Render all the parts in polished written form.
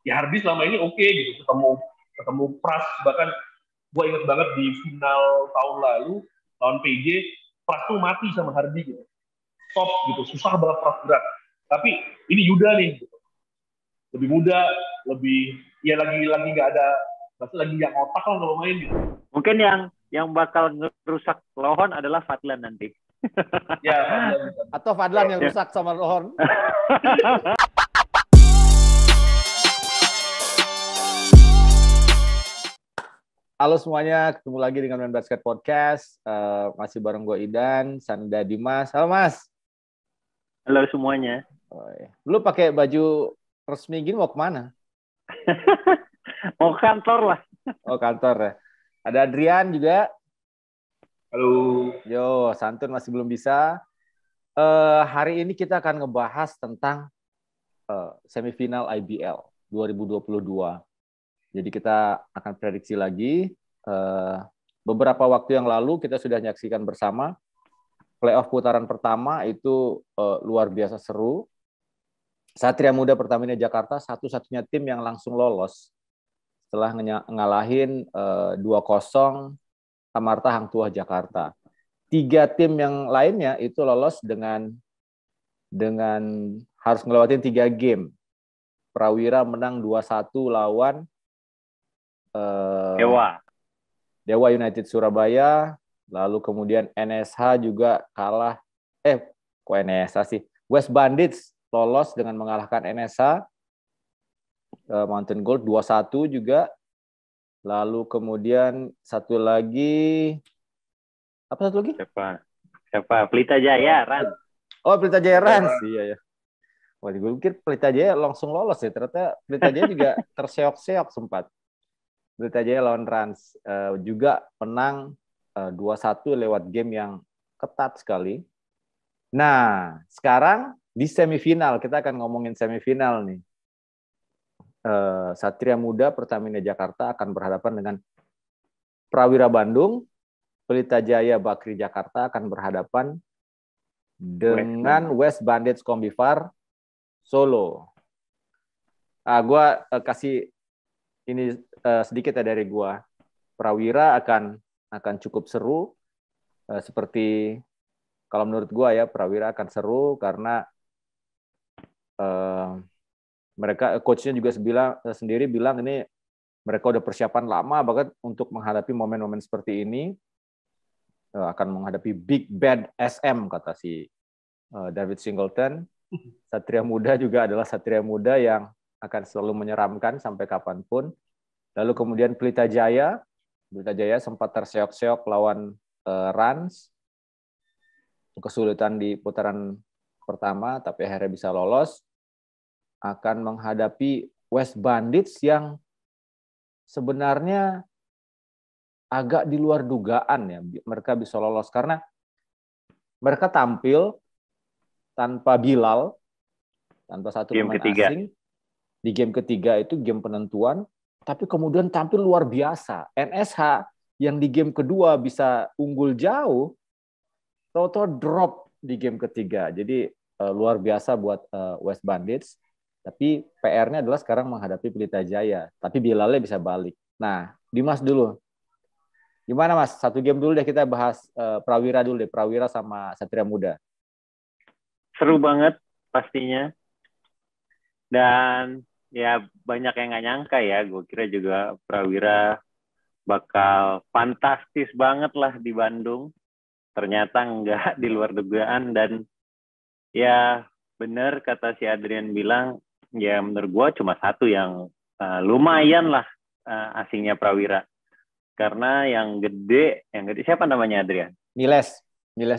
ya Hardy selama ini oke gitu, ketemu Pras, bahkan gue inget banget di final tahun lalu lawan PJ, Pras tuh mati sama Hardy gitu, stop gitu, susah banget Pras gerak. Tapi ini Yuda nih gitu, lebih muda, lebih ya lagi nggak ada, lagi yang otak lah kalau main gitu. Mungkin yang bakal ngerusak Lohon adalah Fadlan nanti. Ya, Fadlan. Atau Fadlan yang rusak sama Lohon. Halo semuanya, ketemu lagi dengan Main Basket Podcast. Masih bareng gue Idan, Sanda, Dimas. Halo Mas. Halo semuanya. Oh, iya. Lu pakai baju resmi gini mau kemana? Mau kantor lah. Oh kantor ya. Ada Adrian juga. Halo. Yo, Santun masih belum bisa. Hari ini kita akan ngebahas tentang semifinal IBL 2022. Jadi kita akan prediksi lagi. Beberapa waktu yang lalu kita sudah menyaksikan bersama playoff putaran pertama itu luar biasa seru. Satria Muda Pertamina Jakarta satu-satunya tim yang langsung lolos setelah ngalahin 2-0 Amarta Hang Tuah Jakarta. 3 tim yang lainnya itu lolos dengan harus ngelewatin 3 game. Prawira menang 2-1 lawan Dewa United Surabaya, lalu kemudian NSH juga kalah. Kok NSH sih? West Bandits lolos dengan mengalahkan NSH. Mountain Gold 2-1 juga. Lalu kemudian satu lagi. Apa satu lagi? Siapa? Pelita Jaya, Ran. Oh, Pelita Jaya Rans. Iya ya. Wah, gue pikir Pelita Jaya langsung lolos ya. Ternyata Pelita Jaya juga terseok-seok sempat. Pelita Jaya lawan Rans juga menang 2-1 lewat game yang ketat sekali. Nah, sekarang di semifinal, kita akan ngomongin semifinal nih. Satria Muda Pertamina Jakarta akan berhadapan dengan Prawira Bandung. Pelita Jaya Bakri Jakarta akan berhadapan dengan West Bandits Kombifar Solo. Gue kasih ini sedikit ya dari gua. Prawira akan cukup seru. Seperti kalau menurut gua ya, Prawira akan seru karena mereka coachnya juga sendiri bilang ini mereka udah persiapan lama banget untuk menghadapi momen-momen seperti ini. Akan menghadapi Big Bad SM kata si David Singleton. Satria Muda juga adalah Satria Muda yang akan selalu menyeramkan sampai kapanpun. Lalu kemudian Pelita Jaya sempat terseok-seok lawan Rans, kesulitan di putaran pertama, tapi akhirnya bisa lolos. Akan menghadapi West Bandits yang sebenarnya agak di luar dugaan ya, mereka bisa lolos karena mereka tampil tanpa Bilal, tanpa satu pemain asing di game ketiga itu game penentuan. Tapi kemudian tampil luar biasa. NSH yang di game kedua bisa unggul jauh, tahu-tahu drop di game ketiga. Jadi luar biasa buat West Bandits. Tapi PR-nya adalah sekarang menghadapi Pelita Jaya. Tapi Bilalnya bisa balik. Nah, Dimas dulu. Gimana Mas? Satu game dulu deh kita bahas Prawira dulu deh. Prawira sama Satria Muda. Seru banget pastinya. Dan ya banyak yang nggak nyangka ya, gue kira juga Prawira bakal fantastis banget lah di Bandung. Ternyata nggak, di luar dugaan. Dan ya bener kata si Adrian bilang, ya menurut gue cuma satu yang lumayan lah asingnya Prawira. Karena yang gede siapa namanya Adrian? Miles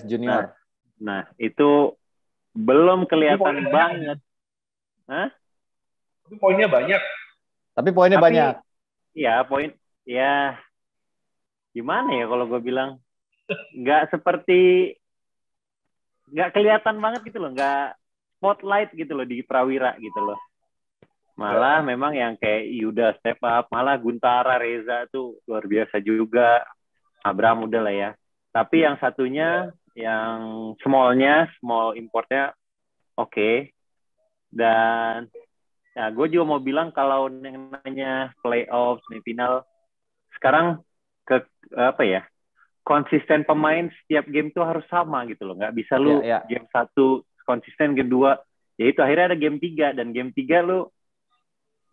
Junior. Nah itu belum kelihatan banget. Hah? Tapi poinnya banyak. Iya, ya gimana ya kalau gue bilang, nggak kelihatan banget gitu loh, nggak spotlight gitu loh di Prawira gitu loh. Malah memang yang kayak Yuda step up, malah Guntara, Reza tuh luar biasa juga. Abraham udah lah ya. Tapi yang satunya, yang small importnya oke. Dan Nah, gue juga mau bilang kalau yang namanya playoff, semifinal, sekarang apa ya, konsisten pemain setiap game tuh harus sama gitu loh. Nggak bisa lu game 1 konsisten, game 2, ya itu akhirnya ada game 3, dan game 3 lu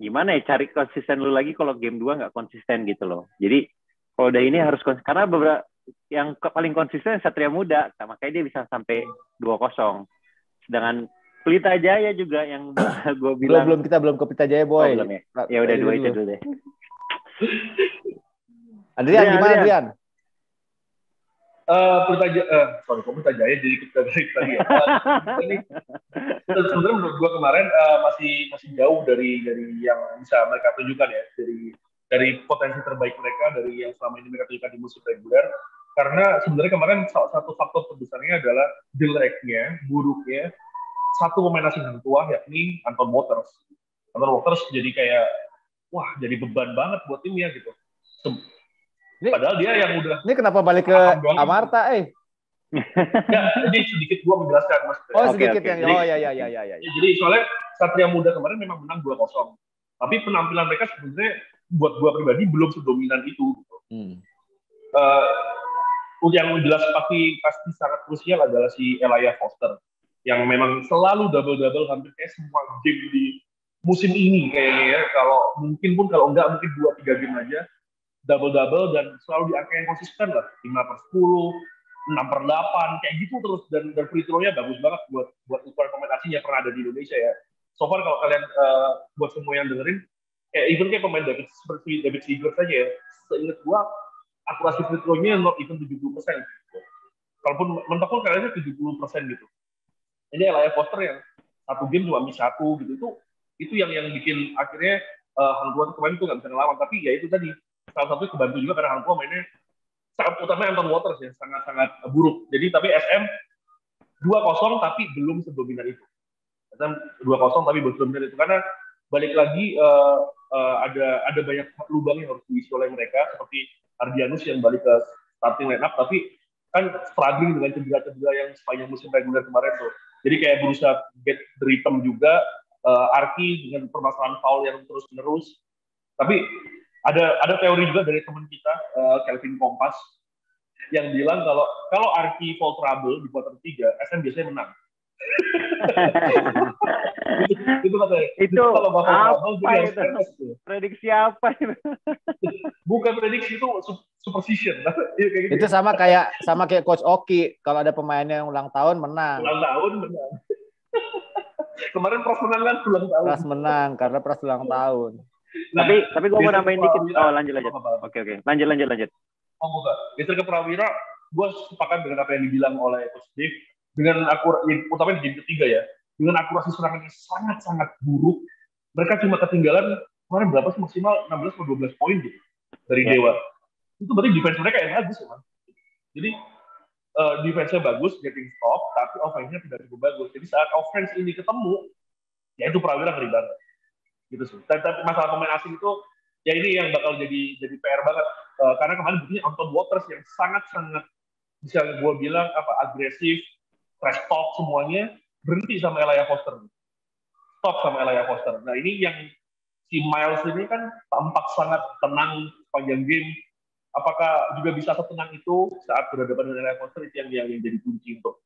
gimana ya cari konsisten lu lagi kalau game 2 nggak konsisten gitu loh. Jadi kalau udah ini harus konsisten, karena beberapa yang paling konsisten Satria Muda, makanya dia bisa sampai 2-0. Sedangkan Pelita Jaya juga yang gue bilang kita belum ke Pelita Jaya, Boy. belum ya. Ya udah 2 itu dulu deh. Adrian. Pelita Jaya jadi kita tadi ya. Sebenarnya menurut gue kemarin masih jauh dari yang bisa mereka tunjukkan ya, dari potensi terbaik mereka dari yang selama ini mereka tunjukkan di musim reguler. Karena sebenarnya kemarin salah satu faktor terbesarnya adalah buruknya satu pemain asing yang tua, yakni Anton Waters. Anton Waters jadi kayak, jadi beban banget buat timnya gitu. Padahal dia yang udah... Ini kenapa balik ke Amarta, Ya, jadi sedikit gua menjelaskan, Mas. Sedikit yang... Ya. Jadi soalnya Satria Muda kemarin memang menang 2-0. Tapi penampilan mereka sebenarnya buat gua pribadi belum sedominan itu. Gitu. Yang jelas pasti sangat krusial adalah si Elijah Foster. Yang memang selalu double-double hampir kayak semua game di musim ini kayaknya ya. Kalau enggak mungkin 2-3 game aja double-double dan selalu di angka yang konsisten lah, 5/10, 6/8 kayak gitu terus, dan free throw-nya bagus banget buat ukuran pemain asing yang pernah ada di Indonesia ya. So far kalau kalian buat semua yang dengerin, even kayak pemain seperti David Seager saja ya, seingat gua akurasi free throw-nya not even 70%. Kalaupun mentok kalian 70% gitu. Ini Elijah Foster yang satu game cuma miss 1 gitu, itu yang bikin akhirnya Hang Tuah kemarin tuh nggak bisa ngelawan. Tapi ya itu tadi salah satu kebantu juga karena Hang Tuah mainnya sangat, utama Anton Waters ya sangat buruk. Jadi tapi SM 2-0 tapi belum sedominan itu. SM 2-0 tapi belum sedominan itu karena balik lagi ada banyak lubang yang harus diisi oleh mereka, seperti Ardianus yang balik ke starting lineup tapi kan struggling dengan cedera-cedera yang sepanjang musim reguler kemarin tuh. Jadi kayak berusaha get the rhythm juga, Arki dengan permasalahan foul yang terus-menerus. Tapi ada teori juga dari teman kita, Kelvin Kompas, yang bilang kalau Arki foul trouble di quarter 3, SM biasanya menang. itu katanya. Itu apa itu? Prediksi apa itu? Bukan prediksi, itu superstition. Gitu. Itu sama kayak Coach Oki, kalau ada pemainnya yang ulang tahun menang. Kemarin Pras menang kan ulang tahun. Pras menang karena Pras ulang tahun. Nah, tapi gue mau nambahin dikit. Lanjut. Oke. Lanjut. Bukan. Geser ke Prawira, gue sepakat dengan apa yang dibilang oleh Coach Dave. Dengan utamanya di game ketiga ya, dengan akurasi serangan yang sangat-sangat buruk, mereka cuma ketinggalan kemarin berapa sih, maksimal 16 atau 12 poin gitu dari Dewa. Itu berarti defense mereka yang bagus ya, man. Jadi defense-nya bagus, getting stop, tapi offense-nya tidak cukup bagus. Jadi saat offense ini ketemu, ya itu Prawira ngeri banget. Gitu sih. Tapi masalah pemain asing itu, ya ini yang bakal jadi PR banget. Karena kemarin buktinya Anton Waters yang sangat-sangat bisa gue bilang agresif, trash talk semuanya, berhenti sama Elijah Foster. Stop sama Elijah Foster. Nah ini yang si Miles ini kan tampak sangat tenang sepanjang game. Apakah juga bisa setenang itu saat berhadapan dengan Elijah Foster? Itu yang jadi kunci untuk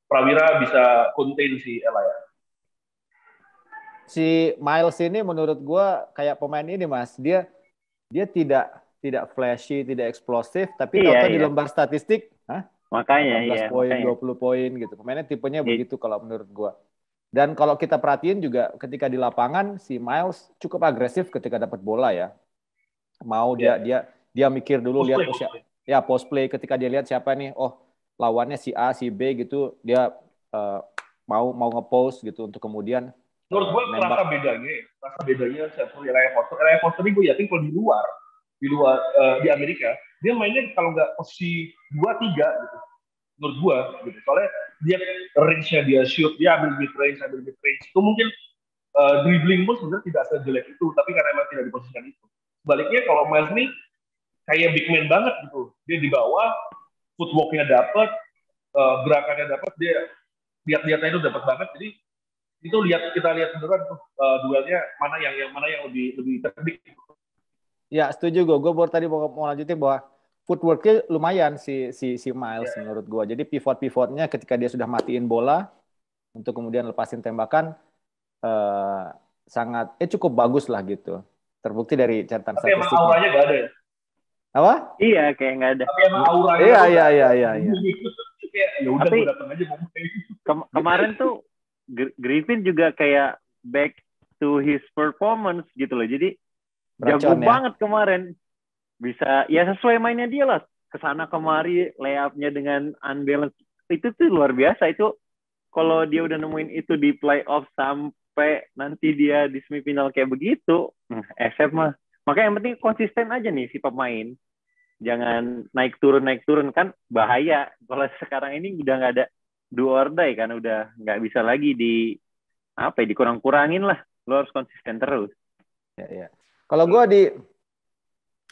Prawira bisa contain si Elijah. Si Miles ini menurut gue kayak pemain ini, Mas. Dia tidak flashy, tidak eksplosif, tapi tahu-tahu di lembar statistik, makanya 18 poin, 20 poin gitu. Pemainnya tipenya begitu kalau menurut gue. Dan kalau kita perhatiin juga ketika di lapangan si Miles cukup agresif ketika dapat bola ya. Mau dia mikir dulu, lihat post play, ketika dia lihat siapa nih, lawannya si A, si B gitu, dia mau nge-post gitu untuk kemudian menurut gue rasa bedanya satu Elijah Foster. Elijah Foster ini gue yakin kalau di Amerika dia mainnya kalau nggak posisi 2-3 gitu. Menurut gue gitu. Soalnya dia range-nya dia shoot, dia ambil mid range. Itu mungkin dribbling pun sebenarnya tidak sejelek itu, tapi karena emang tidak diposisikan itu. Sebaliknya kalau Miles ini kayak big man banget gitu. Dia di bawah, footwork-nya dapat, gerakannya dapat, dia lihat-lihatnya itu dapat banget. Jadi Itu kita lihat beneran tuh duelnya mana yang lebih cerdik. Ya, setuju gue. Gue baru tadi mau lanjutin bahwa footwork-nya lumayan si Miles menurut gue. Jadi pivot-pivotnya ketika dia sudah matiin bola untuk kemudian lepasin tembakan sangat cukup bagus lah gitu. Terbukti dari catatan Tapi emang statistiknya. auranya gak ada ya? Apa? Iya, kayak nggak ada. Tapi emang auranya Iya. Ya udah gue datang aja mau main. Kemarin tuh Griffin juga kayak back to his performance gitu loh. Jadi jago banget kemarin. Bisa ya sesuai mainnya dia lah. Kesana kemari layupnya dengan unbalanced. Itu tuh luar biasa. Itu kalau dia udah nemuin itu di playoff sampai nanti dia di semifinal kayak begitu, SF mah. Makanya yang penting konsisten aja nih si pemain. Jangan naik turun kan bahaya. Kalau sekarang ini udah nggak ada do or die kan, udah nggak bisa lagi dikurang-kurangin lah. Lo harus konsisten terus. Ya. Kalau gue di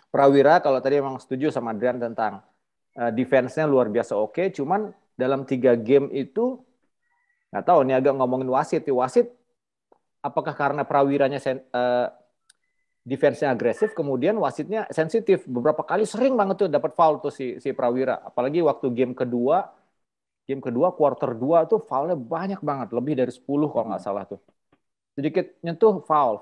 Prawira, kalau tadi emang setuju sama Adrian tentang defense-nya luar biasa oke, cuman dalam 3 game itu nggak tahu nih agak ngomongin wasit. Wasit apakah karena Prawiranya defense-nya agresif, kemudian wasitnya sensitif. Beberapa kali sering banget tuh dapat foul tuh si Prawira. Apalagi waktu game kedua quarter 2 tuh foul-nya banyak banget, lebih dari 10 kalau nggak salah tuh. Sedikit nyentuh foul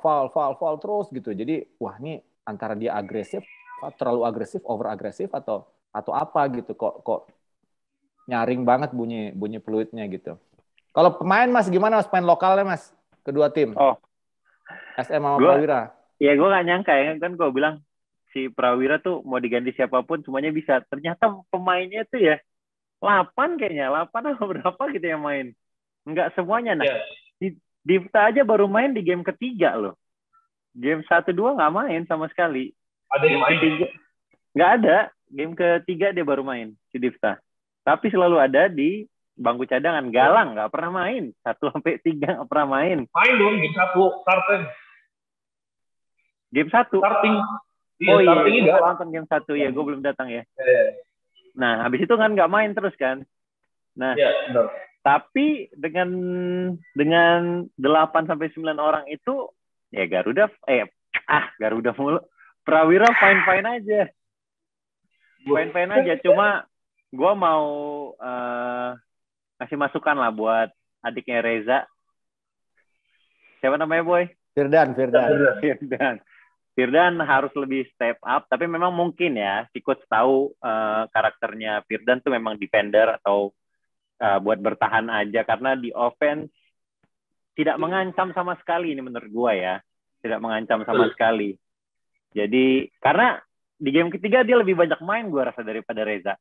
terus gitu. Jadi wah ini antara dia agresif, terlalu agresif, over agresif atau apa gitu. Kok nyaring banget bunyi peluitnya gitu. Kalau pemain Mas gimana Mas, pemain lokalnya Mas? Kedua tim. SM sama Prawira. Ya gue gak nyangka ya kan gue bilang si Prawira tuh mau diganti siapapun semuanya bisa. Ternyata pemainnya tuh ya 8 kayaknya. 8 atau berapa gitu yang main. Enggak semuanya. Nah Divta aja baru main di game ketiga loh. Game 1-2 gak main sama sekali. Ada yang main? Nggak ada. Game ketiga dia baru main si Divta. Tapi selalu ada di bangku cadangan. Galang nggak pernah main. 1-3 nggak pernah main. Main dong game 1 starting. Game 1. Starting. Gue nonton game 1 ya. Gue belum datang ya. Nah habis itu kan nggak main terus kan. Nah benar. Tapi dengan 8-9 orang itu ya Garuda mulu. Prawira fine aja. Fine aja. Cuma gue mau kasih masukan lah buat adiknya Reza. Siapa namanya Boy? Firdan harus lebih step up. Tapi memang mungkin ya si coach tahu karakternya Firdan tuh memang defender atau buat bertahan aja. Karena di offense tidak mengancam sama sekali ini menurut gue ya. Tidak mengancam sama sekali. Jadi karena di game ketiga dia lebih banyak main gue rasa daripada Reza.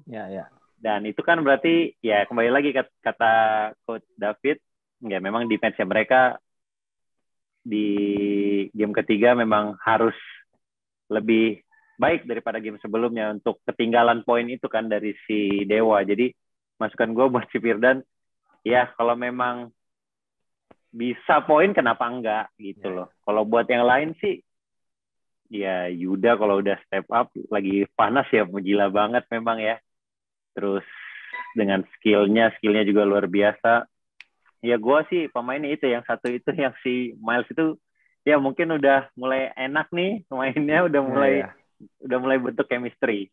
Ya. Dan itu kan berarti ya kembali lagi kata Coach David, ya memang defense-nya mereka di game ketiga memang harus lebih baik daripada game sebelumnya untuk ketinggalan poin itu kan dari si Dewa. Jadi masukan gue buat si Firdan, ya kalau memang bisa poin kenapa enggak gitu loh. Kalau buat yang lain sih, ya Yuda kalau udah step up lagi panas ya gila banget memang ya. Terus dengan skillnya juga luar biasa. Ya gue sih pemainnya itu yang satu itu yang si Miles itu ya mungkin udah mulai enak nih pemainnya udah mulai bentuk chemistry.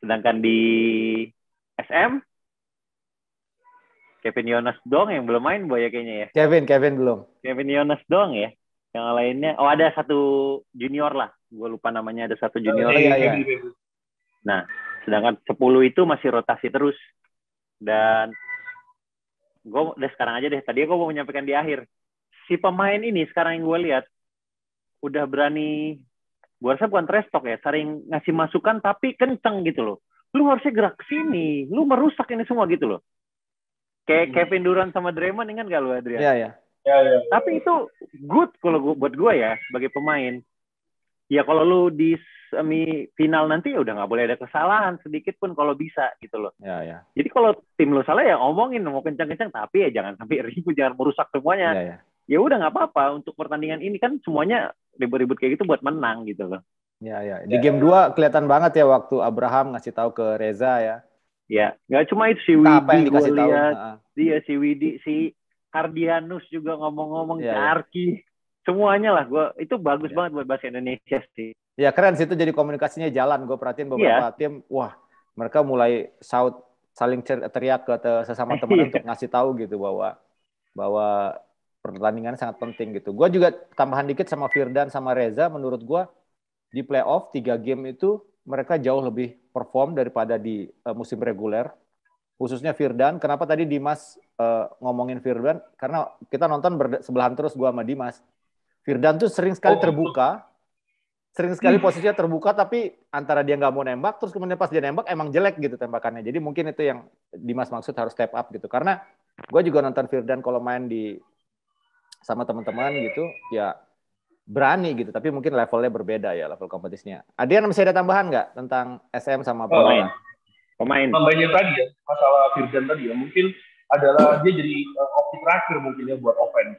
Sedangkan di SM Kevin Yonas dong yang belum main Boy ya kayaknya ya. Kevin belum. Kevin Yonas dong ya. Yang lainnya ada satu junior lah. Gue lupa namanya, ada satu junior. Iya. Nah, sedangkan 10 itu masih rotasi terus. Dan gue udah sekarang aja deh. Tadi gue mau menyampaikan di akhir. Si pemain ini sekarang yang gue lihat udah berani, gue rasa bukan trash talk ya, sering ngasih masukan tapi kenceng gitu loh. Lu harusnya gerak ke sini, lu merusak ini semua gitu loh. Kayak Kevin Durant sama Draymond, ingat gak lu Adrian? Iya. Tapi itu good kalau buat gue ya sebagai pemain. Ya kalau lu di semifinal nanti ya udah nggak boleh ada kesalahan sedikit pun kalau bisa gitu loh. Ya. Jadi kalau tim lu salah ya ngomongin mau kencang-kencang tapi ya jangan sampai ribut, jangan merusak semuanya. Ya udah nggak apa-apa untuk pertandingan ini kan semuanya ribut-ribut kayak gitu buat menang gitu loh. Ya. Di game 2 kelihatan banget ya waktu Abraham ngasih tahu ke Reza ya. Ya, nggak cuma itu si Widi apa yang dikasih tahu. Dia si Widi Hardianus juga ngomong-ngomong ke Iya, iya. Arki. Semuanya lah, itu bagus Iya. banget buat bahasa Indonesia sih. Ya keren sih itu jadi komunikasinya jalan. Gue perhatiin beberapa Iya. tim, wah mereka mulai saling teriak ke sesama teman untuk Iya. ngasih tahu gitu bahwa pertandingan sangat penting gitu. Gue juga tambahan dikit sama Firdan sama Reza, menurut gue di playoff 3 game itu mereka jauh lebih perform daripada di musim reguler. Khususnya Firdan. Kenapa tadi Dimas ngomongin Firdan? Karena kita nonton sebelahan terus gue sama Dimas. Firdan tuh sering sekali terbuka, sering sekali posisinya terbuka, tapi antara dia nggak mau nembak, terus kemudian pas dia nembak emang jelek gitu tembakannya. Jadi mungkin itu yang Dimas maksud harus step up gitu. Karena gue juga nonton Firdan kalau main sama teman-teman gitu, ya berani gitu. Tapi mungkin levelnya berbeda ya, level kompetisinya. Adian masih ada tambahan nggak tentang SM sama Prawira? Pemain. Tambahnya tadi ya, masalah Firdan tadi ya, mungkin adalah dia jadi opsi terakhir mungkin ya buat offense.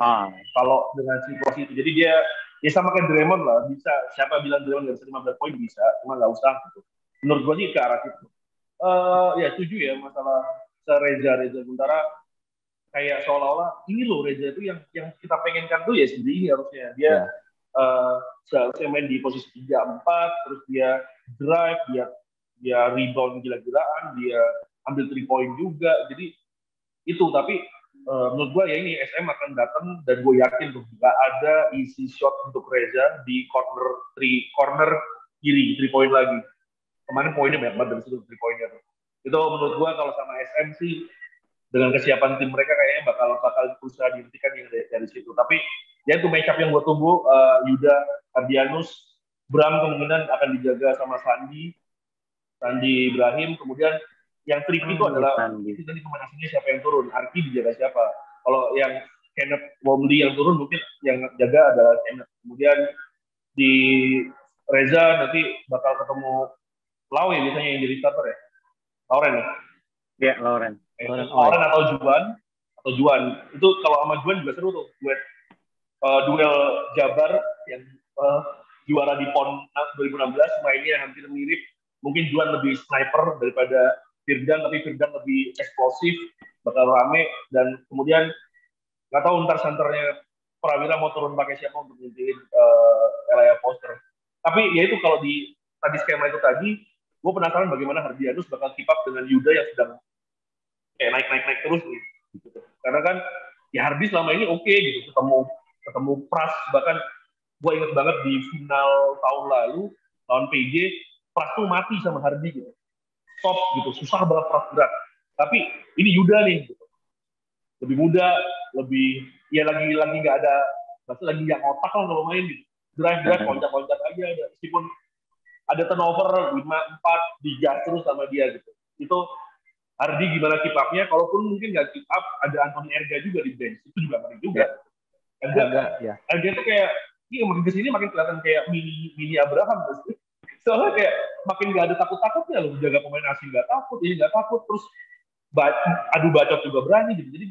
Kalau dengan situasi itu, jadi dia ya sama kayak Draymond lah, bisa. Siapa bilang Draymond nggak bisa 15 poin bisa, cuma nggak usah gitu. Menurut gue sih ke arah itu. Ya setuju ya masalah Reza sementara kayak seolah-olah ini loh Reza itu yang kita pengenkan tuh ya seperti ini harusnya dia seharusnya main di posisi 3-4, terus dia drive, dia rebound gila-gilaan, dia ambil 3 point juga. Jadi itu, tapi menurut gue ya ini SM akan datang dan gue yakin tuh nggak ada easy shot untuk Reza di corner kiri 3 point lagi. Kemarin poinnya banyak banget dari situ 3 pointnya tuh. Itu menurut gue kalau sama SM sih dengan kesiapan tim mereka kayaknya bakal berusaha dihentikan yang dari situ. Tapi ya itu match up yang gue tunggu, Yuda, Ardianus, Bram kemungkinan akan dijaga sama Sandi Ibrahim. Kemudian yang tricky itu adalah itu tadi pemain asingnya siapa yang turun, Arki dijaga siapa. Kalau yang Kenneth Wormley yang turun mungkin yang jaga adalah Kenneth. Kemudian di Reza nanti bakal ketemu Lau ya biasanya yang jadi starter ya, Lauren ya. Ya Lauren atau Juan itu kalau sama Juan juga seru tuh duel Jabar yang juara di PON 2016 mainnya hampir mirip. Mungkin Juan lebih sniper daripada Firdan, tapi Firdan lebih eksplosif, bakal rame. Dan kemudian nggak tahu ntar senternya Prawira mau turun pakai siapa untuk ngintilin Elia Foster. Tapi ya itu kalau di tadi skema itu tadi, gue penasaran bagaimana Hardianus bakal keep up dengan Yuda yang sedang kayak naik terus nih. Gitu. Karena kan ya Hardi selama ini oke gitu, ketemu Pras, bahkan gue inget banget di final tahun lalu lawan PJ, Pras tuh mati sama Hardi gitu, stop gitu, susah banget Pras gerak. Tapi ini Yuda nih gitu, lebih muda, lebih ya lagi nggak ada, maksudnya lagi yang otak lah kalau main gitu, drive loncat aja, meskipun ada turnover 5-4 digas terus sama dia gitu. Itu Hardi gimana keep up-nya, kalaupun mungkin nggak keep up, ada Anthony Erga juga di bench, itu juga ngeri juga. Erga tuh kayak, makin kesini makin kelihatan kayak mini Abraham. Soalnya kayak makin nggak ada takut-takutnya loh, jaga pemain asing nggak takut, ini nggak takut, terus adu bacot juga berani gitu. Jadi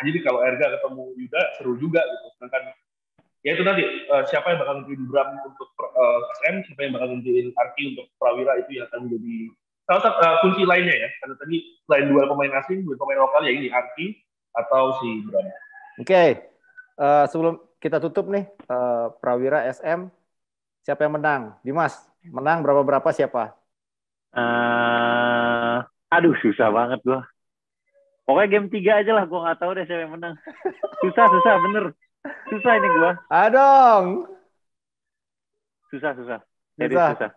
jadi kalau Erga ketemu Yuda seru juga gitu. Sedangkan ya itu nanti siapa yang bakal nunjukin Bram untuk SM, siapa yang bakal nunjukin Arki untuk Prawira, itu yang akan menjadi salah satu kunci lainnya ya. Karena tadi selain dua pemain asing, dua pemain lokal ya ini Arki atau si Bram. Oke. Sebelum kita tutup nih, Prawira SM, siapa yang menang? Dimas, menang berapa siapa? Aduh, susah banget gue. Pokoknya game 3 aja lah, gue nggak tahu deh siapa yang menang. Susah, bener. Susah ini gue. Adong. Susah. Jadi susah.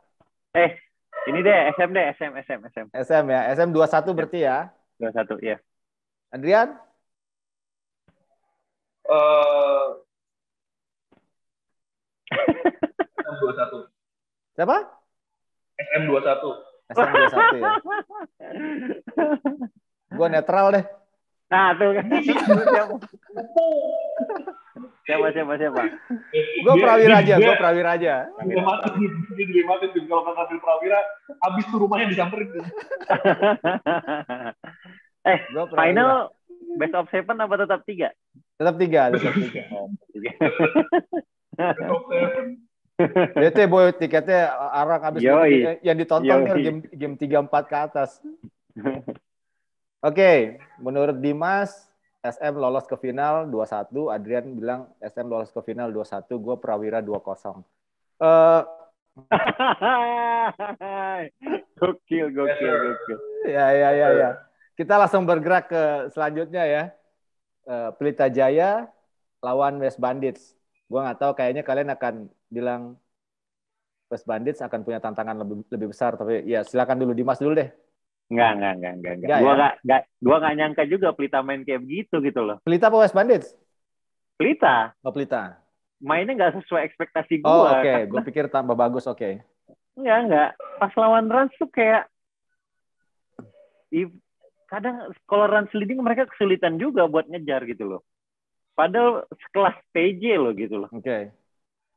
Ini deh, SM deh, SM. SM ya, SM 21 berarti ya? 21, iya. Adrian? SM21. Siapa? SM21. SM21 ya. Gue netral deh. Nah, tuh kan. Siapa? Gue Prawira aja. Dilematis kalau nggak ngambil Prawira, abis tuh rumahnya disamperin. Final best of 7 apa tetap 3? Tetap 3. Best of 7. Bete boy, tiketnya arang abis yang ditonton kan game 3-4 ke atas. Oke, menurut Dimas SM lolos ke final 2-1, Adrian bilang SM lolos ke final 2-1, gue Prawira 2-0. Gokil. Ya. Kita langsung bergerak ke selanjutnya ya. Pelita Jaya lawan West Bandits. Gue nggak tahu, kayaknya kalian akan bilang West Bandits akan punya tantangan lebih besar, tapi ya silakan dulu, Dimas dulu deh. Enggak. Gua nggak nyangka juga Pelita main kayak begitu gitu loh. Pelita apa West Bandits? Pelita. Oh, Pelita. Mainnya nggak sesuai ekspektasi Oh, gua. oke. Gue pikir tambah bagus, oke. Enggak. Pas lawan Rans tuh kayak kadang kalau Rans leading mereka kesulitan juga buat ngejar gitu loh. Padahal sekelas PJ loh gitu loh. Oke.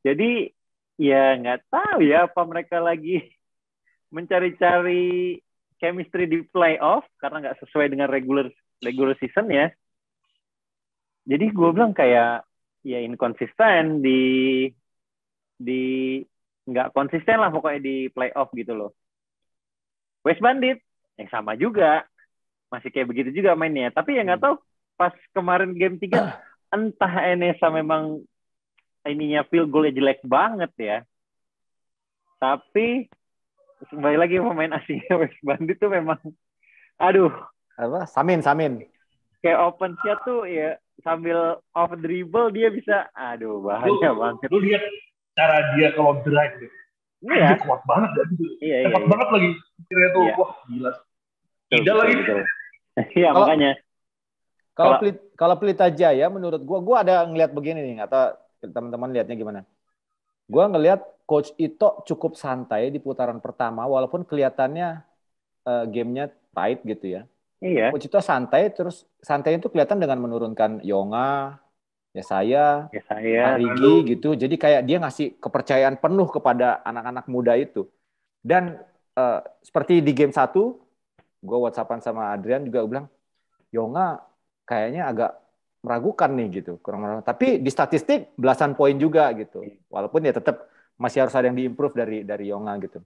Jadi ya nggak tahu ya apa mereka lagi mencari-cari chemistry di playoff karena nggak sesuai dengan regular season ya. Jadi gue bilang kayak ya inkonsisten di nggak konsisten lah pokoknya di playoff gitu loh. West Bandit yang sama juga masih kayak begitu juga mainnya. Tapi ya nggak tahu pas kemarin game 3 entah Enesa memang ininya field goal-nya jelek banget ya. Tapi kembali lagi pemain asingnya West Bandit tuh memang aduh. Apa? Samin. Kayak open shot tuh ya sambil off dribble dia bisa bahaya banget. Lu lihat cara dia kalau drive gitu. Iya. Dia kuat banget dan Cepat banget lagi. Kira tuh wah gila. Tidak lagi. Iya makanya. Kalau Pelita Jaya menurut gua ada ngelihat begini nih, atau teman-teman lihatnya gimana? Gua ngelihat Coach Ito cukup santai di putaran pertama walaupun kelihatannya gamenya tight gitu ya. Iya. Coach Ito santai, terus santai itu kelihatan dengan menurunkan Yonga, saya, Arigi gitu. Jadi kayak dia ngasih kepercayaan penuh kepada anak-anak muda itu. Dan seperti di game 1, gue WhatsAppan sama Adrian juga bilang, Yonga kayaknya agak meragukan nih gitu. Tapi di statistik belasan poin juga gitu. Walaupun ya tetap masih harus ada yang diimprove dari Yonga gitu.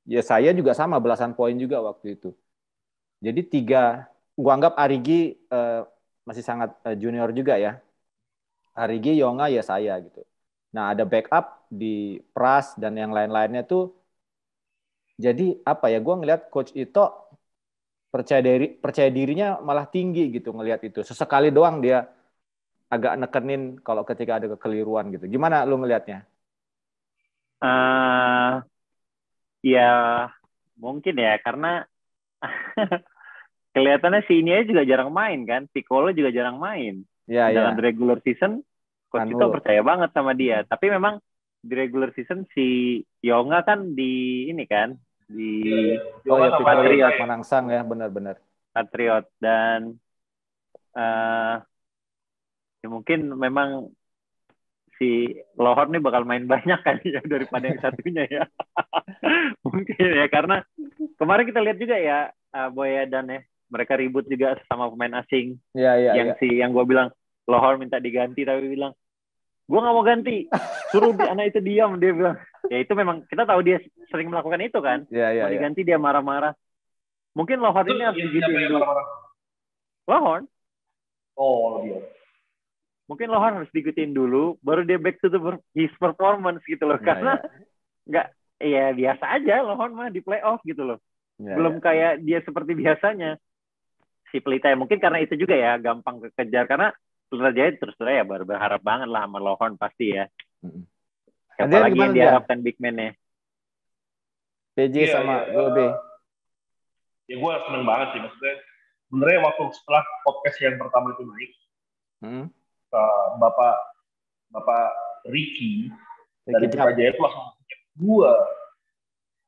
Ya saya juga sama, belasan poin juga waktu itu. Jadi gua anggap Arigi masih sangat junior juga ya. Arigi, Yonga, ya saya gitu. Nah ada backup di Pras dan yang lain-lainnya tuh. Jadi apa ya, gua ngelihat Coach Ito percaya dirinya malah tinggi gitu ngelihat itu. Sesekali doang dia agak nekenin kalau ketika ada kekeliruan gitu. Gimana lu ngelihatnya? Ya mungkin ya karena kelihatannya si ini juga jarang main kan, Piccolo juga jarang main. Ya, Dengan regular season, Coach Ito percaya banget sama dia. Tapi memang di regular season si Yonga kan di ini kan di Patriot Manangsang ya, benar-benar. Patriot dan ya mungkin memang si Lohor nih bakal main banyak kan ya daripada yang satunya ya. Mungkin ya karena kemarin kita lihat juga ya Boya dan ya mereka ribut juga sama pemain asing. Yang gue bilang Lohor minta diganti tapi bilang gue nggak mau ganti, suruh anak itu diam, dia bilang. Ya itu memang kita tahu dia sering melakukan itu kan. Mau diganti dia marah-marah. Mungkin Lohor ini harus digituin dulu. Lohor. Oh dia. Mungkin Lohor harus digituin dulu, baru dia back to his performance gitu loh. Karena nggak, ya biasa aja Lohor mah di playoff gitu loh. Belum kayak dia seperti biasanya. Si Pelita mungkin karena itu juga ya gampang kekejar karena Pelita Jaya terus ya baru berharap banget lah sama Lohorn pasti ya. Apalagi yang diharapkan big man-nya. PJ sama GOB. Ya gue seneng banget sih maksudnya. Sebenarnya waktu setelah podcast yang pertama itu naik, Bapak Ricky dari Pelita Jaya itu langsung gue.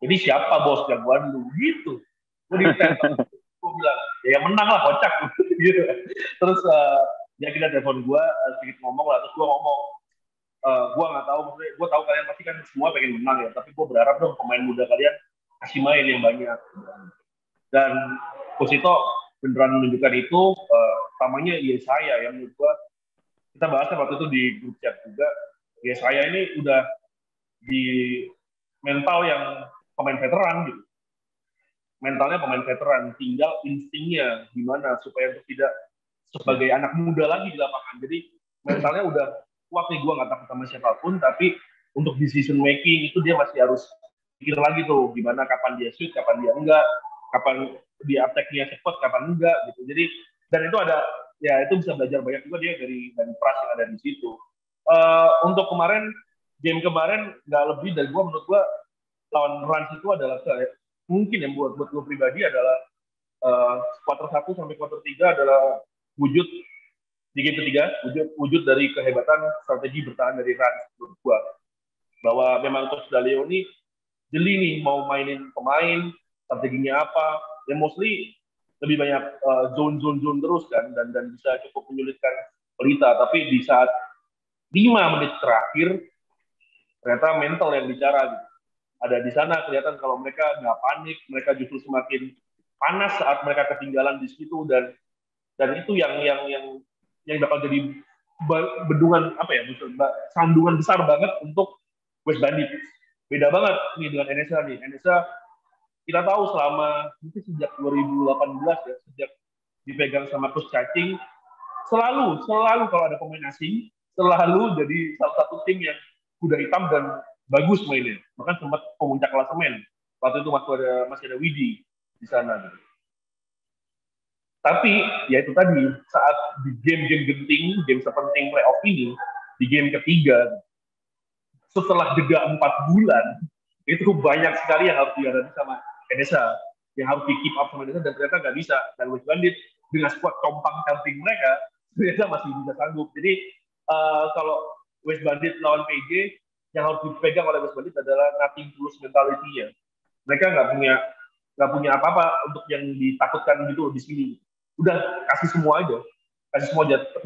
Jadi siapa bos jagoan lu gitu? Gue ditentang. Gue bilang, ya menang lah, kocak. gitu. Terus dia kita telepon gue, sedikit ngomong lah. Terus gue ngomong, gue nggak tahu, maksudnya gue tahu kalian pasti kan semua pengen menang ya. Tapi gue berharap dong pemain muda kalian kasih main yang banyak. Dan Coach Ito beneran menunjukkan itu, utamanya Yesaya yang menurut gue, kita bahas waktu itu di grup chat juga, Yesaya ini udah di mental yang pemain veteran gitu. Mentalnya pemain veteran, tinggal instingnya gimana supaya untuk tidak sebagai anak muda lagi di lapangan. Jadi mentalnya udah kuat nih, gue nggak takut sama siapapun, tapi untuk decision making itu dia masih harus pikir lagi tuh gimana, kapan dia shoot, kapan dia enggak, kapan dia attack-nya cepat, kapan enggak gitu. Jadi dan itu ada ya, itu bisa belajar banyak juga dia dari Pras yang ada di situ. Untuk game kemarin nggak lebih dari gue, menurut gue lawan Rans itu adalah mungkin yang buat gue pribadi adalah quarter 1 sampai quarter 3 adalah wujud di game ketiga, wujud dari kehebatan strategi bertahan dari Rans menurut gue. Bahwa memang Coach Dalio ini jeli nih mau mainin pemain, strateginya apa, yang mostly lebih banyak zone terus kan, dan bisa cukup menyulitkan Pelita. Tapi di saat 5 menit terakhir ternyata mental yang bicara gitu. Ada di sana kelihatan kalau mereka nggak panik, mereka justru semakin panas saat mereka ketinggalan di situ, dan itu yang bakal jadi bendungan apa ya, sandungan besar banget untuk West Bandit. Beda banget nih dengan NSA nih. NSA kita tahu selama mungkin sejak 2018 ya, sejak dipegang sama Coach Cacing, selalu kalau ada pemain asing selalu jadi salah satu tim yang kuda hitam dan bagus mainnya. Bahkan sempat pemuncak klasemen. Waktu itu masih ada Widi di sana. Gitu. Tapi ya itu tadi, saat di game-game genting, game sepenting playoff ini, di game ketiga, setelah jeda 4 bulan, itu banyak sekali yang harus dihadapi sama NSA, yang harus di keep up sama NSA, dan ternyata nggak bisa. Dan West Bandit dengan squad compang-camping mereka, ternyata masih bisa sanggup. Jadi kalau West Bandit lawan PJ, yang harus dipegang oleh West Bandit adalah nothing tulus mentality-nya. Mereka nggak punya apa-apa untuk yang ditakutkan gitu di sini. Udah kasih semua aja.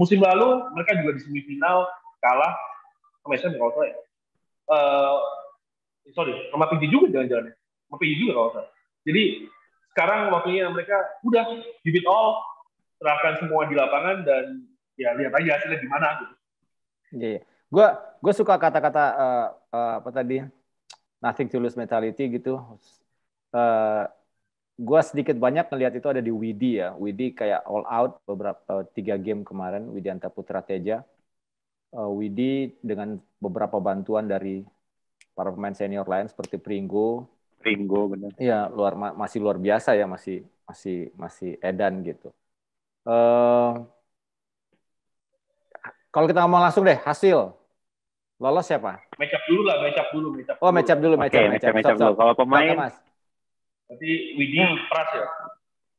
Musim lalu mereka juga di semifinal kalah sama SM kalau saya. Sama PJ juga jangan-jangan. Sama PJ juga kalau saya. Jadi sekarang waktunya mereka udah give it all, serahkan semua di lapangan, dan ya lihat aja hasilnya gimana gitu. Iya. Gue suka kata-kata apa tadi, nothing to lose mentality gitu. Gue sedikit banyak ngelihat itu ada di Widi ya. Widi kayak all out beberapa 3 game kemarin, Widianta Putra Teja. Widi dengan beberapa bantuan dari para pemain senior lain seperti Pringgo benar. Iya, masih luar biasa ya, masih edan gitu. Kalau kita ngomong langsung deh, hasil lolos siapa? Match up dulu. Match up dulu. Kalau pemain, Mas. Berarti Widi Pras ya?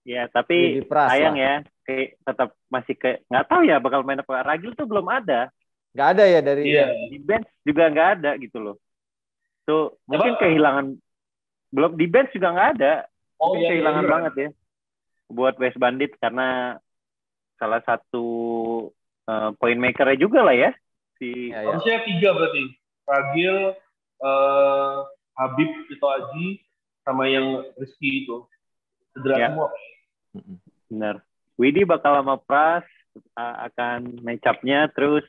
Ya, tapi sayang ya, tetap masih nggak tahu ya bakal main apa. Ragil tuh belum ada. Nggak ada ya dari di bench juga nggak ada gitu loh. Tuh mungkin kehilangan, belum di bench juga nggak ada. Kehilangan banget ya buat West Bandit, karena salah satu point maker-nya juga lah ya. Harusnya 3 berarti. Ragil, Habib Tito Aji, sama yang Rizky itu. Cedera semua. Benar. Widi bakal sama Pras akan match up-nya, terus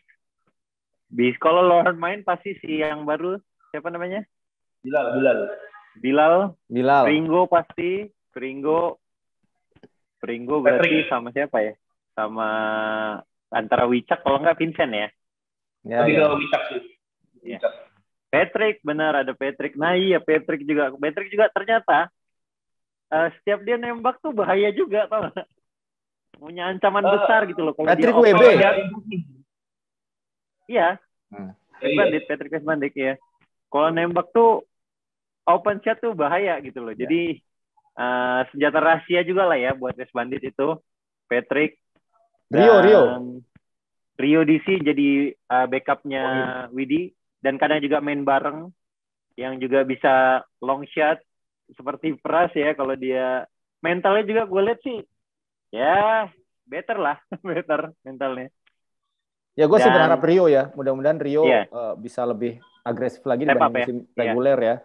kalau lawan main pasti si yang baru, siapa namanya? Bilal. Pringgo pasti. Pringgo berarti sama siapa ya? Sama antara Wicak, kalau nggak Vincent ya? Wicak sih. Ya. Patrick, benar ada Patrick. Nah iya, Patrick juga ternyata setiap dia nembak tuh bahaya juga, tau gak? Punya ancaman besar gitu loh. Kalau Patrick dia WB. Iya. Patrick West Bandit ya. Kalau nembak tuh open shot tuh bahaya gitu loh. Jadi senjata rahasia juga lah ya buat West Bandit itu. Patrick. Rio DC jadi backupnya Widi, dan kadang juga main bareng, yang juga bisa long shot seperti Pras ya. Kalau dia mentalnya juga gue lihat sih ya better mentalnya. Ya gue sih berharap Rio ya, mudah-mudahan Rio bisa lebih agresif lagi dibanding musim reguler ya.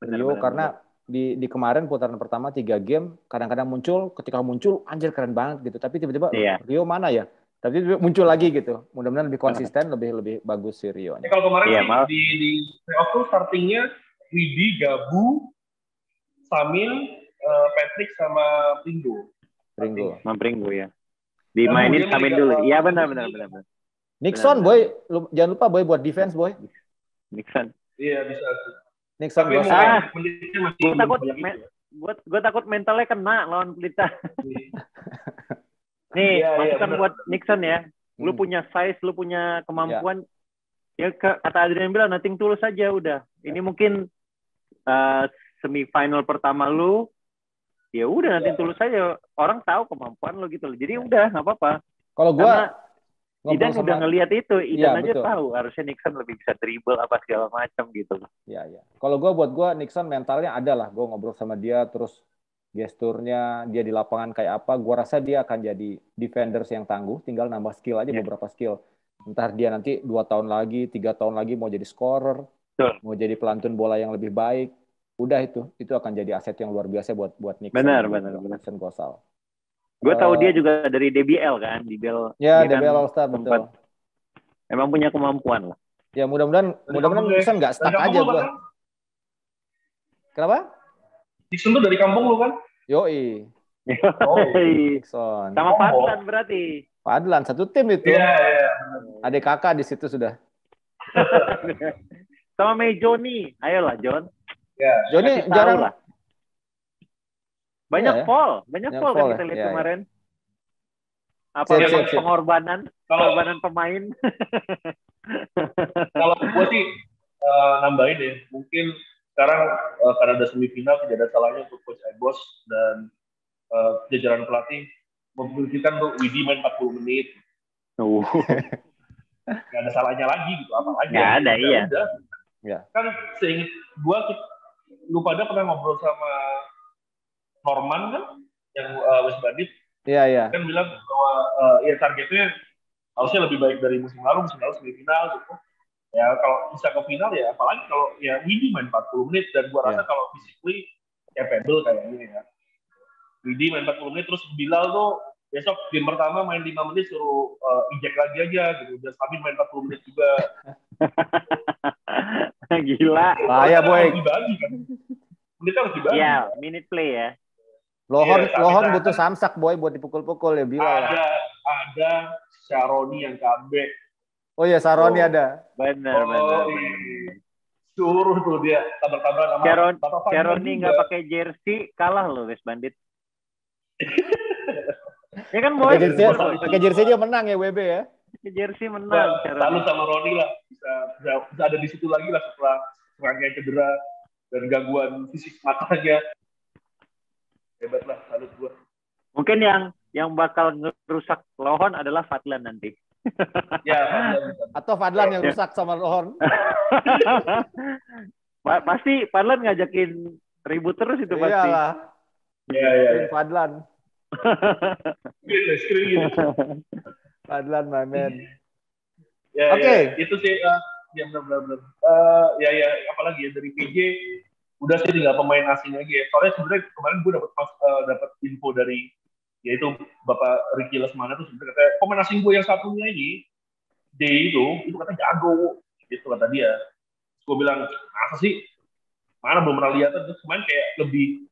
Rio karena di kemarin putaran pertama 3 game kadang-kadang ketika muncul anjir keren banget gitu, tapi tiba-tiba Rio mana ya? Tapi muncul lagi gitu. Mudah-mudahan lebih konsisten, lebih bagus si Rio. Kalau kemarin di playoff tuh startingnya Widi, Gabu, Samil, Patrick sama Pringgo ya. Dimainin Dia Samin Liga dulu. Iya 1. benar. Nixon, Benar. boy. Jangan lupa, boy, buat defense, boy. Nixon. Iya bisa. Nixon Tapi Gosal. mungkin menitnya masih Gue belum takut banyak itu ya. gue takut mentalnya kena lawan Pelita. Nih, Iya, masukan benar. buat Nixon ya. Lu punya size, lu punya kemampuan. Ya kata Adrian bilang nothing tulus saja udah. Ini mungkin semifinal pertama lu, ya udah nothing tulus saja. Orang tahu kemampuan lu gitu. Jadi udah nggak apa-apa. Kalau gua Idan udah ngelihat itu, Idan aja betul. tahu harusnya Nixon lebih bisa dribble apa segala macam gitu. Iya. Kalau buat gua Nixon mentalnya ada lah. Gua ngobrol sama dia terus gesturnya dia di lapangan kayak apa, gua rasa dia akan jadi defenders yang tangguh, tinggal nambah skill aja beberapa skill. Entar dia nanti 2 tahun lagi, 3 tahun lagi mau jadi scorer, mau jadi pelantun bola yang lebih baik. Udah itu akan jadi aset yang luar biasa buat Nixon. Benar. Nixon Gosal. Gue tahu dia juga dari DBL kan, DBL. Ya, DBL kan All Star betul. Emang punya kemampuan lah. Ya mudah-mudahan Nixon nggak stuck aja gua. Kan? Kenapa? Nixon tuh dari kampung lu kan? Yoi. Nixon. Sama Fadlan berarti. Fadlan satu tim itu. Iya. Adik kakak di situ sudah. Sama Mei Joni. Ayolah John. Ya. Joni jarang lah. Banyak foul kan kita lihat kemarin. Apa pengorbanan pemain. Kalau gue sih nambahin ya, mungkin sekarang karena ada semifinal tidak ada salahnya untuk Coach Ebos dan jajaran pelatih memperhatikan tuh Widi main 40 menit. Gak ada salahnya lagi gitu, apalagi. Gak ada, iya. Udah. Ya. Kan seingat gue, lu pada pernah ngobrol sama Norman kan, yang West Bandit. Iya. Kan bilang bahwa ya targetnya harusnya lebih baik dari musim lalu semifinal gitu. Ya kalau bisa ke final ya apalagi kalau ya Widi main 40 menit dan gua rasa kalau physically capable kayaknya ya. Widi main 40 menit terus Bilal tuh besok game pertama main 5 menit suruh injek lagi aja gitu. Dan Samin main 40 menit juga. Gila. Bahaya boy. Dibagi kan. Menit harus dibagi. Iya, minute play ya. Lohon butuh samsak boy buat dipukul-pukul ya Bilal. Ada Syaroni yang comeback. Oh iya Syaroni ada. Benar. Suruh tuh dia tabrak-tabrakan sama Syaroni nggak pakai jersey kalah loh West Bandit. Ya kan boy. Pakai jersey dia menang ya WB ya. Pakai jersey menang. Lalu sama Roni lah bisa ada di situ lagi lah setelah serangkaian cedera dan gangguan fisik matanya. Hebat lah, salut gue. Mungkin yang bakal ngerusak Lohon adalah Fadlan nanti. Ya, Fadlan. Atau Fadlan yang rusak sama Lohon. Pasti Fadlan ngajakin ribut terus itu pasti. Iyalah. Iya. Fadlan. Screen gitu. Fadlan, my man. Ya, Oke. Itu sih, ya benar-benar. Ya, apalagi ya dari PJ udah sih tinggal pemain asing lagi ya. Soalnya sebenarnya kemarin gue dapat info dari yaitu Bapak Ricky Lesmana tuh sebenarnya katanya pemain asing gue yang satunya ini D itu katanya jago gitu kata dia. Terus gue bilang masa sih mana belum pernah lihat terus kemarin kayak lebih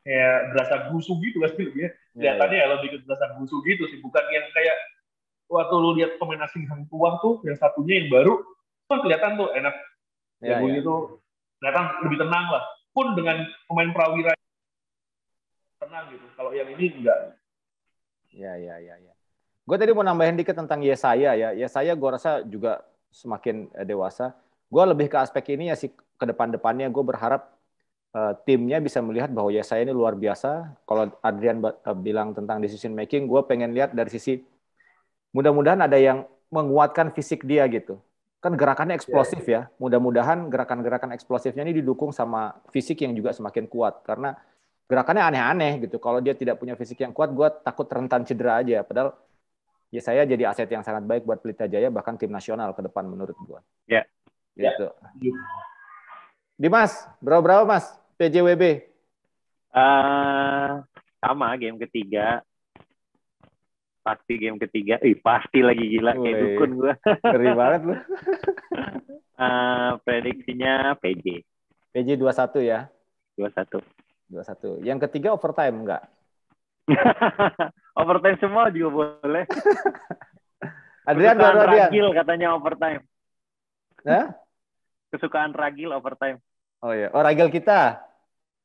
kayak berasa gusu gitu kan sih lebih kelihatannya ya lebih ke berasa gusu gitu sih bukan yang kayak waktu lu lihat pemain asing yang tua tuh yang satunya yang baru tuh kelihatan tuh enak jagonya tuh kelihatan lebih tenang lah. Pun dengan pemain prawira tenang gitu. Kalau yang ini enggak. Ya. Gue tadi mau nambahin dikit tentang Yesaya ya. Yesaya gue rasa juga semakin dewasa. Gue lebih ke aspek ini ya sih ke depan-depannya. Gue berharap timnya bisa melihat bahwa Yesaya ini luar biasa. Kalau Adrian bilang tentang decision making, gue pengen lihat dari sisi mudah-mudahan ada yang menguatkan fisik dia gitu. Kan gerakannya eksplosif ya. Mudah-mudahan gerakan-gerakan eksplosifnya ini didukung sama fisik yang juga semakin kuat. Karena gerakannya aneh-aneh gitu. Kalau dia tidak punya fisik yang kuat, gue takut rentan cedera aja. Padahal ya saya jadi aset yang sangat baik buat Pelita Jaya, bahkan tim nasional ke depan menurut gue. Ya. Gitu. Dimas, berapa Mas PJWB? Sama game ketiga. Pasti game ketiga. Pasti lagi gila kayak dukun gue. Ngeri banget lu. Prediksinya PJ. PJ 2-1 ya? 2-1. Yang ketiga overtime enggak? Overtime semua juga boleh. Adrian Kesukaan baru Adrian. Ragil katanya overtime. Hah? Kesukaan Ragil overtime. Oh iya, oh Ragil kita.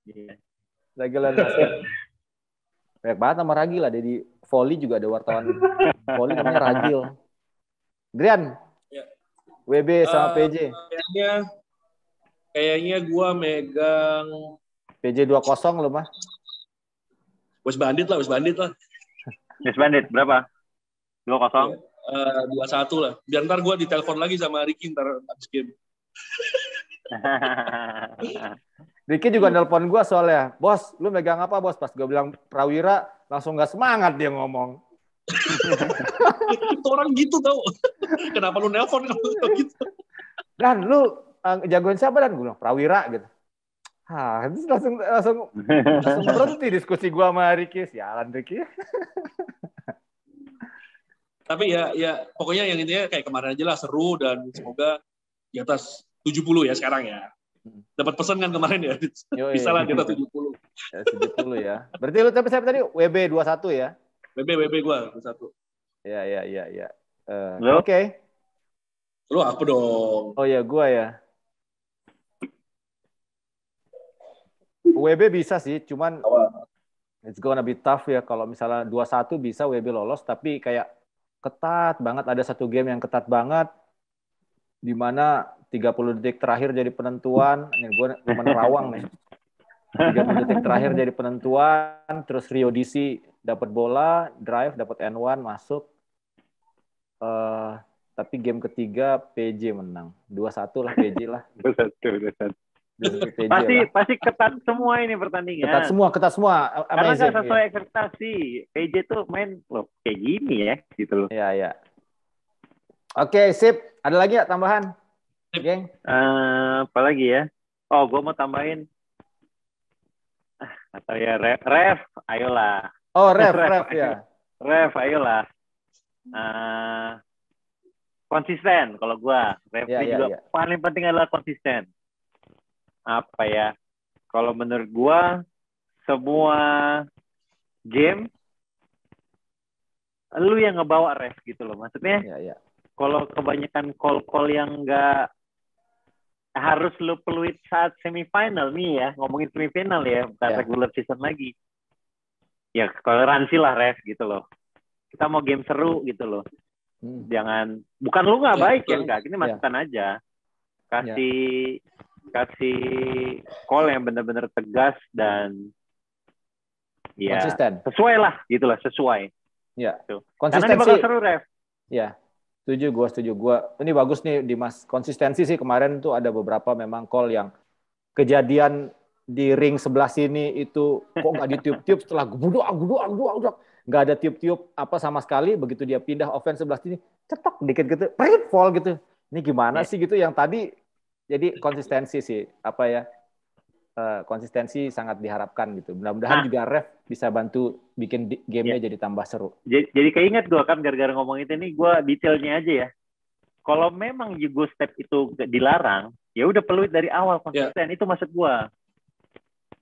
Iya. Ragilan basket. Banyak banget nama Ragil, ada di volley juga ada wartawan volley namanya Ragil. Adrian. Ya. WB sama PJ. Kayaknya gua megang PJ 2-0 lo mah. West Bandit lah. West Bandit berapa? 2-0. 2-1 lah. Biar ntar gue ditelepon lagi sama Ricky ntar abis game. Ricky juga nelpon gue soalnya. Bos, lu megang apa bos? Pas gue bilang Prawira, langsung gak semangat dia ngomong. Itu orang gitu tau. Kenapa lu nelpon kalau gitu? Dan lu jagoan siapa Dan? Gue bilang Prawira gitu. Langsung berhenti diskusi gue sama Ricky. Sialan Ricky. Tapi ya pokoknya yang intinya kayak kemarin aja lah seru dan semoga di atas 70 ya sekarang ya. Dapat pesan kan kemarin ya. Bisa lah di atas 70. Ya, 70 ya. Berarti lu tapi siapa tadi? WB 21 ya? WB gua 21. Ya. Oke. Lu apa dong? Oh ya, gua ya. WB bisa sih, cuman it's gonna be tough ya kalau misalnya 21 bisa WB lolos, tapi kayak ketat banget. Ada satu game yang ketat banget, di mana 30 detik terakhir jadi penentuan. Ini gue menerawang nih. 30 detik terakhir jadi penentuan, terus Rio DC dapat bola, drive, dapat N1, masuk. Tapi game ketiga PJ menang. 2-1 lah PJ lah. 2-1. Pasti ketat semua ini pertandingan. Ketat semua. Karena nggak sesuai ekspektasi. PJ tuh main loh kayak gini ya, gitu loh. Iya. Oke, sip. Ada lagi ya tambahan, geng? Apa lagi ya? Oh, gue mau tambahin. Atau ya ref, ayolah. Oh, ref ya. Ref, ayolah. Konsisten kalau gue. Ref juga paling penting adalah konsisten. Apa ya, kalau menurut gua semua game lu yang ngebawa ref gitu loh, maksudnya kalau kebanyakan call yang nggak harus lu peluit saat semifinal nih ya, ngomongin semifinal ya, bukan regular season lagi ya, toleransi lah ref gitu loh, kita mau game seru gitu loh. Jangan, bukan lu nggak baik ya, enggak, ini masukan aja, kasih call yang benar-benar tegas dan ya konsisten. Sesuai lah gitulah, sesuai. Ya. Konsistensi. Karena ini bakal seru, ref. Ya. Setuju gua. Ini bagus nih Dimas. Konsistensi sih kemarin tuh ada beberapa memang call yang kejadian di ring sebelah sini itu kok nggak ditiup-tiup setelah guduk. Nggak ada tiup-tiup apa sama sekali, begitu dia pindah offense sebelah sini, cetok dikit gitu, fall gitu. Ini gimana sih gitu yang tadi. Jadi konsistensi sih, konsistensi sangat diharapkan gitu. Mudah-mudahan juga ref bisa bantu bikin gamenya jadi tambah seru. Jadi keinget gue kan gara-gara ngomong itu nih, gue detailnya aja ya. Kalau memang Yugo step itu dilarang, ya udah peluit dari awal konsisten. Itu maksud gue.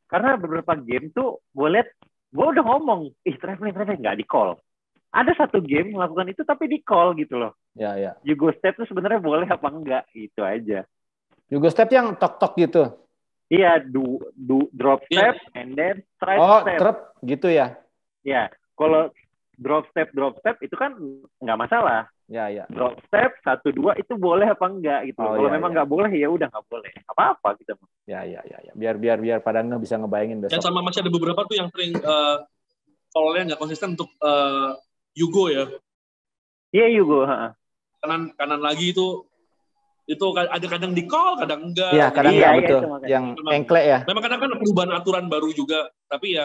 Karena beberapa game tuh gue liat, gue udah ngomong, traveling nggak di call. Ada satu game melakukan itu tapi di call gitu loh. Ya. Yugo step tuh sebenarnya boleh apa enggak, itu aja. Yugo step yang tok-tok gitu? Iya, drop step, and then stride step. Trap gitu ya? Ya, kalau drop step itu kan nggak masalah. Ya. Drop step 1-2 itu boleh apa enggak gitu. Kalau memang nggak boleh ya udah nggak boleh. Apa-apa gitu. Ya. Biar pada bisa ngebayangin besok. Dan sama masih ada beberapa tuh yang sering call-nya nggak konsisten untuk Yugo ya. Iya, Yugo. Kanan lagi itu ada kadang di call, kadang enggak. Iya, kadang enggak, betul. Yang engkle ya. Memang kadang kan perubahan aturan baru juga, tapi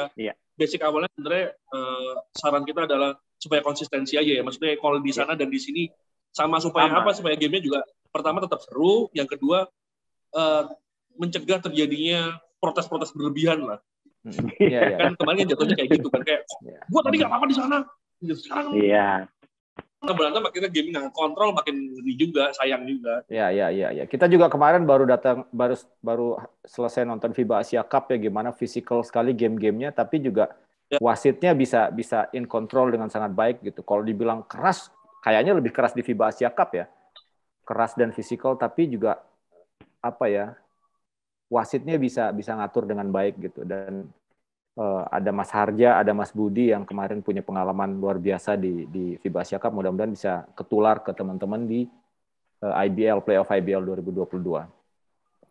basic awalnya sebenarnya saran kita adalah supaya konsistensi aja ya. Maksudnya call di sana dan di sini sama supaya supaya gamenya juga pertama tetap seru, yang kedua mencegah terjadinya protes-protes berlebihan lah. Kan kemarin jatuhnya kayak gitu kan, kayak gua tadi nggak apa-apa di sana, sekarang berantem kita game nggak kontrol, makin ngeri juga, sayang juga. Ya. Kita juga kemarin baru selesai nonton FIBA Asia Cup ya, gimana physical sekali game-gamenya, tapi juga wasitnya bisa in control dengan sangat baik gitu. Kalau dibilang keras, kayaknya lebih keras di FIBA Asia Cup ya, keras dan fisikal, tapi juga apa ya, wasitnya bisa ngatur dengan baik gitu. Dan ada Mas Harja, ada Mas Budi yang kemarin punya pengalaman luar biasa di FIBA Asia Cup. Mudah-mudahan bisa ketular ke teman-teman di IBL, Playoff IBL 2022.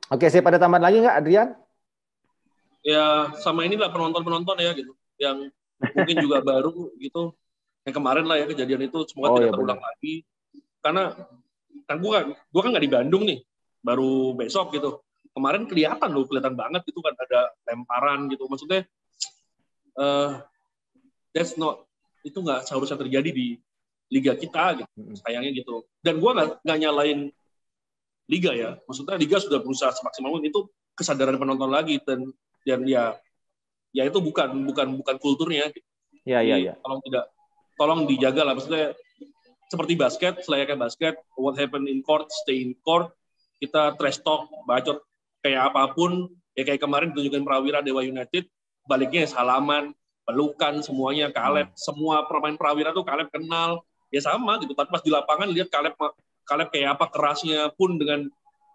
Oke, saya pada tambahan lagi nggak, Adrian? Ya sama inilah penonton-penonton ya gitu, yang mungkin juga baru gitu, yang kemarin lah ya kejadian itu, semoga tidak terulang lagi. Karena kan gue kan nggak di Bandung nih, baru besok gitu. Kemarin kelihatan banget gitu kan ada lemparan gitu, maksudnya that's not, itu nggak seharusnya terjadi di liga kita gitu, sayangnya gitu. Dan gue nggak nyalain liga ya, maksudnya liga sudah berusaha semaksimal mungkin, itu kesadaran penonton lagi, dan ya itu bukan kulturnya. Ya. Tolong dijaga lah, maksudnya seperti basket, selayaknya basket, what happen in court stay in court. Kita trash talk, bacot kayak apapun, ya kayak kemarin ditunjukkan Prawira Dewa United, baliknya salaman, pelukan semuanya. Caleb, semua pemain Prawira tuh Caleb kenal, ya sama gitu. Pas di lapangan lihat Caleb kayak apa kerasnya pun dengan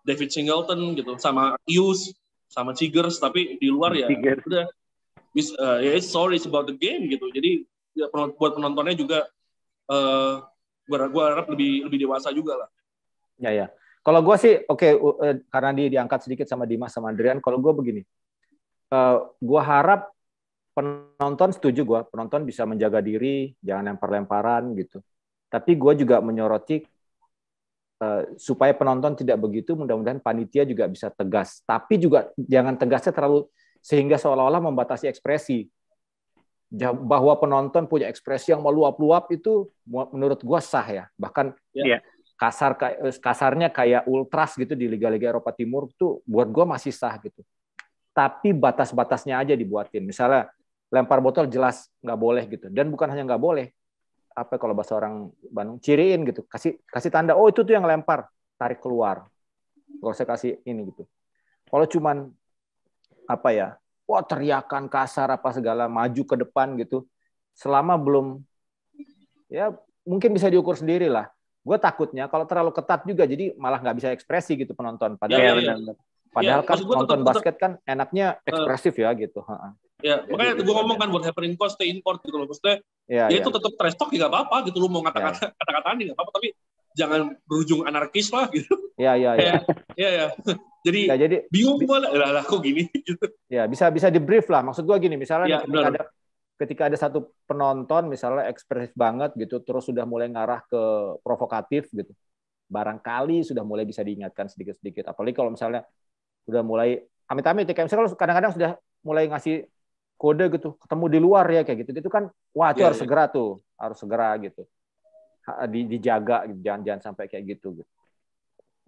David Singleton gitu, sama Ius, sama Chigers, tapi di luar ya udah sorry about the game gitu. Jadi ya, buat penontonnya juga gue harap lebih dewasa juga lah. Ya. Kalau gue sih karena diangkat sedikit sama Dimas sama Adrian. Kalau gue begini, gue harap penonton, setuju gue, penonton bisa menjaga diri, jangan lempar-lemparan gitu. Tapi gue juga menyoroti supaya penonton tidak begitu, mudah-mudahan panitia juga bisa tegas. Tapi juga jangan tegasnya terlalu sehingga seolah-olah membatasi ekspresi. Bahwa penonton punya ekspresi yang meluap-luap itu menurut gue sah ya. Bahkan kasarnya kayak ultras gitu di liga-liga Eropa Timur tuh buat gue masih sah gitu. Tapi batas-batasnya aja dibuatin. Misalnya lempar botol jelas nggak boleh gitu. Dan bukan hanya nggak boleh, apa kalau bahasa orang Bandung, ciriin gitu, kasih tanda, oh itu tuh yang lempar, tarik keluar. Kalau saya kasih ini gitu. Kalau cuman apa ya, wah teriakan kasar apa segala, maju ke depan gitu, selama belum, ya mungkin bisa diukur sendiri lah. Gue takutnya kalau terlalu ketat juga, jadi malah nggak bisa ekspresi gitu penonton. Padahal kan nonton basket kan enaknya ekspresif ya gitu. Ya, makanya gue ngomong kan buat happening court, stay in court gitu loh. Maksudnya, itu tetap trash talk ya nggak apa-apa gitu. Lu mau kata-kataan nggak apa-apa, tapi jangan berujung anarkis lah gitu. Iya. Jadi bingung gue lah kok gini gitu. Ya, bisa di brief lah. Maksud gue gini, misalnya ketika ada satu penonton misalnya ekspresif banget gitu, terus sudah mulai ngarah ke provokatif gitu. Barangkali sudah mulai bisa diingatkan sedikit-sedikit. Apalagi kalau misalnya udah mulai amit-amit ya, kayak misalnya kadang-kadang sudah mulai ngasih kode gitu, ketemu di luar ya kayak gitu kan, wah itu harus segera gitu, dijaga, jangan sampai kayak gitu.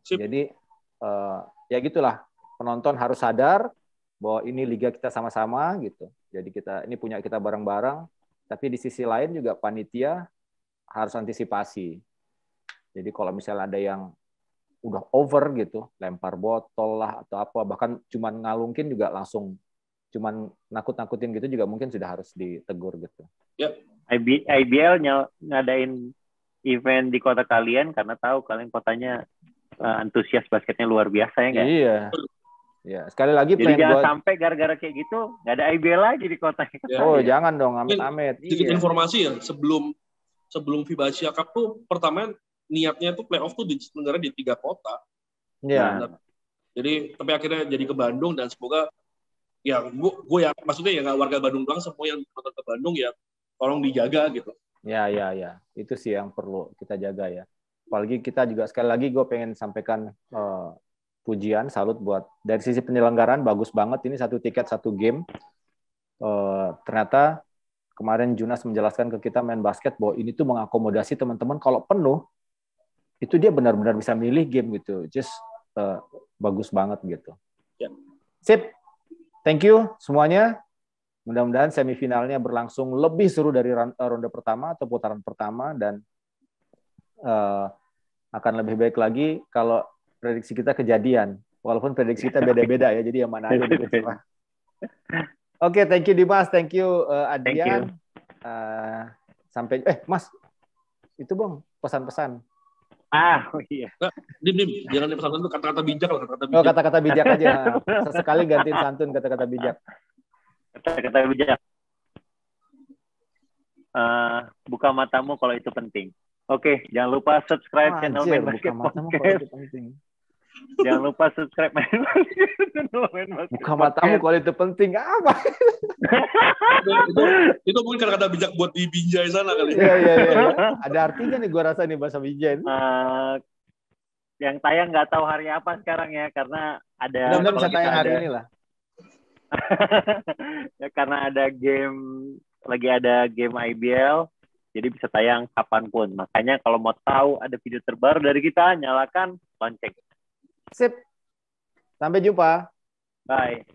Jadi ya gitulah, penonton harus sadar bahwa ini liga kita sama-sama gitu. Jadi ini punya kita bareng-bareng, tapi di sisi lain juga panitia harus antisipasi. Jadi kalau misalnya ada yang udah over gitu, lempar botol lah atau apa, bahkan cuman ngalungkin juga langsung cuman nakut-nakutin gitu juga mungkin sudah harus ditegur gitu. Ya. IBL ngadain event di kota kalian karena tahu kalian kotanya antusias basketnya luar biasa ya nggak? Iya. Ya, sekali lagi jadi jangan sampai gara-gara kayak gitu nggak ada IBL lagi di kota. Jangan dong, amit-amit. Sedikit informasi ya, sebelum FIBA Asia Cup tuh pertama niatnya tuh playoff tuh diselenggara di 3 kota. Iya. Jadi tapi akhirnya jadi ke Bandung, dan semoga ya gue ya maksudnya ya nggak warga Bandung doang, semua yang nonton ke Bandung ya tolong dijaga gitu. Ya. Itu sih yang perlu kita jaga ya. Apalagi kita juga sekali lagi gue pengen sampaikan pujian, salut buat dari sisi penyelenggaraan bagus banget. Ini 1 tiket 1 game. Ternyata kemarin Junas menjelaskan ke kita main basket bahwa ini tuh mengakomodasi teman-teman, kalau penuh itu dia benar-benar bisa milih game gitu. Just bagus banget gitu. Ya. Sip. Thank you semuanya. Mudah-mudahan semifinalnya berlangsung lebih seru dari ronde pertama atau putaran pertama, dan akan lebih baik lagi kalau prediksi kita kejadian. Walaupun prediksi kita beda-beda ya, jadi yang mana aja terserah. Oke, thank you Dimas, thank you Thank you. Adrian. Sampai Mas, itu Bang, pesan-pesan. Oh iya. Dim, jangan pesan itu kata-kata bijak lah, kata-kata bijak. Oh, kata-kata bijak aja. Sesekali gantiin santun kata-kata bijak. Kata-kata bijak. Buka matamu kalau itu penting. Oke, jangan lupa subscribe channel Main Basket Podcast. Jangan lupa subscribe Main Basket channel Main Basket. Buka matamu kalau itu penting. Apa? itu mungkin kata-kata bijak buat di Binjai sana kali. Iya. Ada artinya nih gua rasa nih bahasa Binjai. Yang tayang nggak tahu hari apa sekarang ya, karena ada. Mudah-mudahan bisa tayang hari ini lah. Ya, karena lagi ada game IBL, jadi bisa tayang kapanpun. Makanya kalau mau tahu ada video terbaru dari kita, nyalakan lonceng. Sip. Sampai jumpa. Bye.